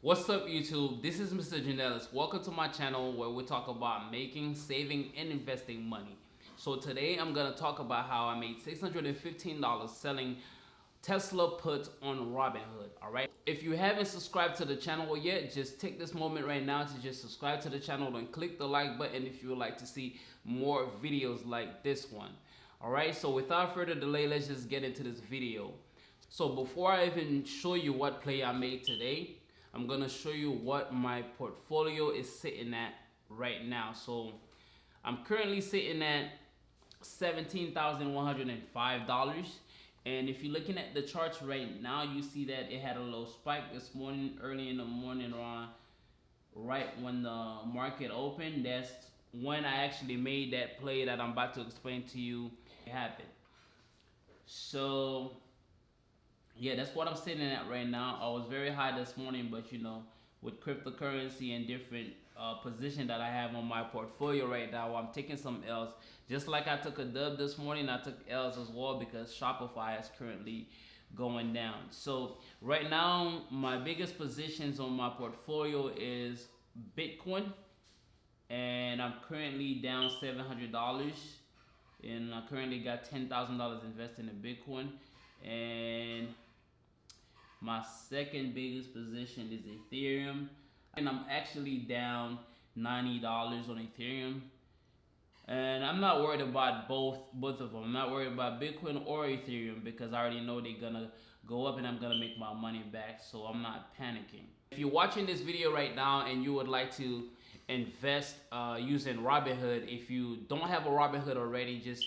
What's up YouTube? This is Mr. Janelis. Welcome to my channel where we talk about making, saving, and investing money. So today I'm going to talk about how I made $615 selling Tesla puts on Robinhood. Alright. If you haven't subscribed to the channel yet, just take this moment right now to just subscribe to the channel and click the like button if you would like to see more videos like this one. Alright, so without further delay, let's just get into this video. So before I even show you what play I made today, I'm gonna show you what my portfolio is sitting at right now. So I'm currently sitting at $17,105. And if you're looking at the charts right now, you see that it had a low spike this morning, early in the morning, around right when the market opened. That's when I actually made that play that I'm about to explain to you happen. So yeah, that's what I'm sitting at right now. I was very high this morning, but with cryptocurrency and different position that I have on my portfolio right now, I'm taking some L's. Just like I took a dub this morning, I took L's as well because Shopify is currently going down. So right now, my biggest positions on my portfolio is Bitcoin, and I'm currently down $700, and I currently got $10,000 invested in Bitcoin. And my second biggest position is Ethereum, and I'm actually down $90 on Ethereum. And I'm not worried about both of them. I'm not worried about Bitcoin or Ethereum because I already know they're gonna go up and I'm gonna make my money back, so I'm not panicking. If you're watching this video right now and you would like to invest using Robinhood, if you don't have a Robinhood already, just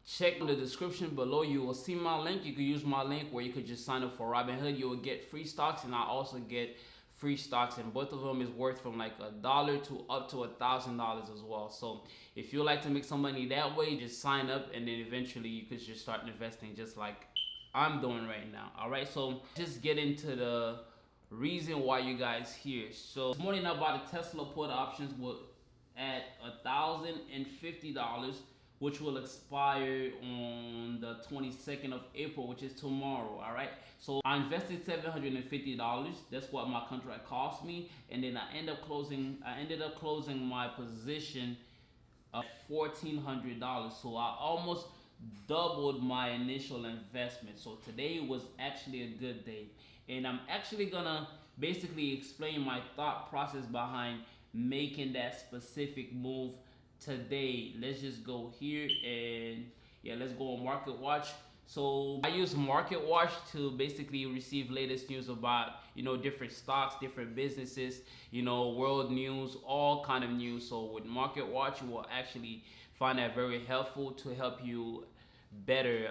check the description below. You will see my link. You can use my link where you could just sign up for Robinhood. You will get free stocks, and I also get free stocks, and both of them is worth from like $1 to up to $1,000 as well. So if you like to make some money that way, just sign up, and then eventually you could just start investing just like I'm doing right now. All right, so just get into the reason why you guys here. So this morning I bought a Tesla put options at $1,050, which will expire on the 22nd of April, which is tomorrow. All right, so I invested $750. That's what my contract cost me, and then I ended up closing my position of $1,400. So I almost doubled my initial investment. So today was actually a good day, and I'm actually gonna basically explain my thought process behind making that specific move today. Let's just go here, and yeah, let's go on Market Watch. So I use Market Watch to basically receive latest news about different stocks, different businesses, world news, all kind of news. So with Market Watch, you will actually find that very helpful to help you better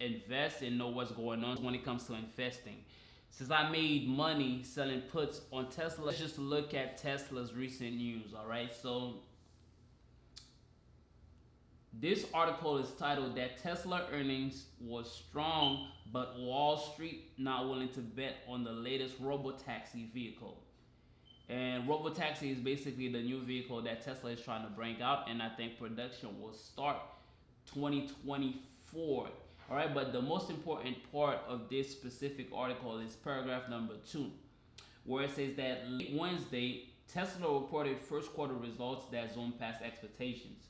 invest and know what's going on when it comes to investing. Since I made money selling puts on Tesla, let's just look at Tesla's recent news. All right, so this article is titled that Tesla earnings was strong, but Wall Street not willing to bet on the latest robotaxi vehicle. And robotaxi is basically the new vehicle that Tesla is trying to bring out, and I think production will start 2024. All right, but the most important part of this specific article is paragraph number 2, where it says that late Wednesday, Tesla reported first quarter results that zoomed past expectations,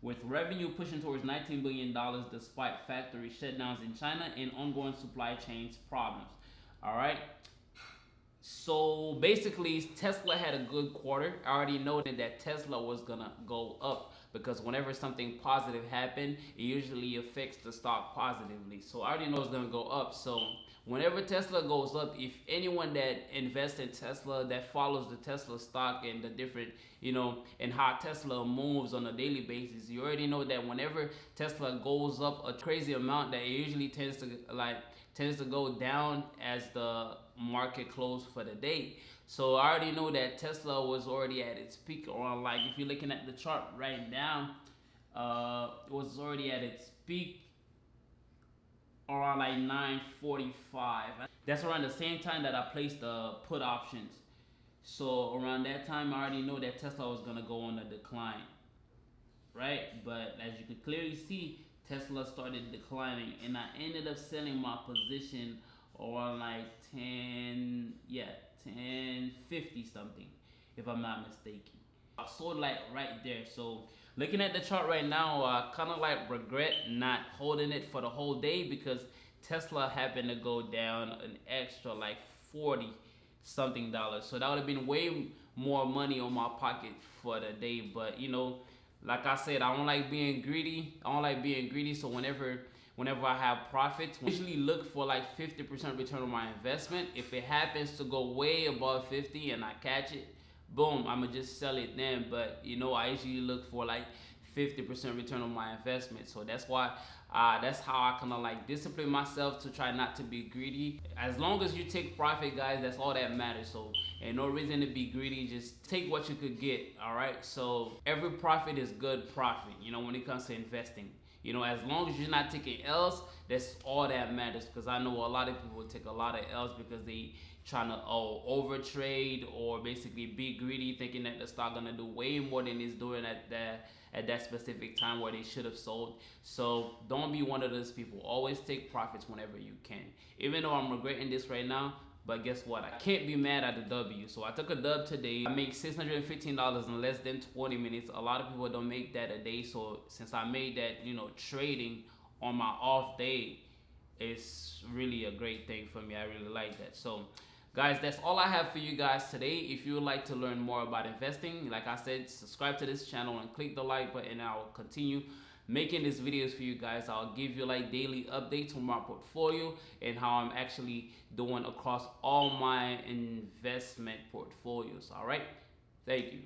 with revenue pushing towards $19 billion despite factory shutdowns in China and ongoing supply chains problems. All right. So basically, Tesla had a good quarter. I already know that Tesla was gonna go up because whenever something positive happens, it usually affects the stock positively. So I already know it's gonna go up. So whenever Tesla goes up, if anyone that invests in Tesla, that follows the Tesla stock and the different, and how Tesla moves on a daily basis, you already know that whenever Tesla goes up a crazy amount, that it usually tends to go down as the market closed for the day. So I already know that Tesla was already at its peak around, like, if you're looking at the chart right now, it was already at its peak around like 9:45. That's around the same time that I placed the put options. So around that time, I already know that Tesla was gonna go on a decline, right? But as you can clearly see, Tesla started declining, and I ended up selling my position around like 1050 something, if I'm not mistaken. I sold like right there. So looking at the chart right now, I kind of like regret not holding it for the whole day because Tesla happened to go down an extra like 40 something dollars. So that would have been way more money on my pocket for the day. But you know, like I said, I don't like being greedy. I don't like being greedy. So whenever I have profits, I usually look for like 50% return on my investment. If it happens to go way above 50 and I catch it, boom, I'ma just sell it then. But you know, I usually look for like 50% return on my investment. So that's why that's how I kind of like discipline myself to try not to be greedy. As long as you take profit, guys, that's all that matters. So and no reason to be greedy, just take what you could get. All right, so every profit is good profit, you know, when it comes to investing. You know, as long as you're not taking L's, that's all that matters. Because I know a lot of people take a lot of L's because they trying to over trade or basically be greedy, thinking that the stock gonna do way more than it's doing at that specific time where they should have sold. So don't be one of those people. Always take profits whenever you can. Even though I'm regretting this right now, but guess what? I can't be mad at the W. So I took a dub today. I make $615 in less than 20 minutes. A lot of people don't make that a day. So since I made that, you know, trading on my off day, it's really a great thing for me. I really like that. So guys, that's all I have for you guys today. If you would like to learn more about investing, like I said, subscribe to this channel and click the like button, and I will continue making these videos for you guys. I'll give you like daily updates on my portfolio and how I'm actually doing across all my investment portfolios. All right, thank you.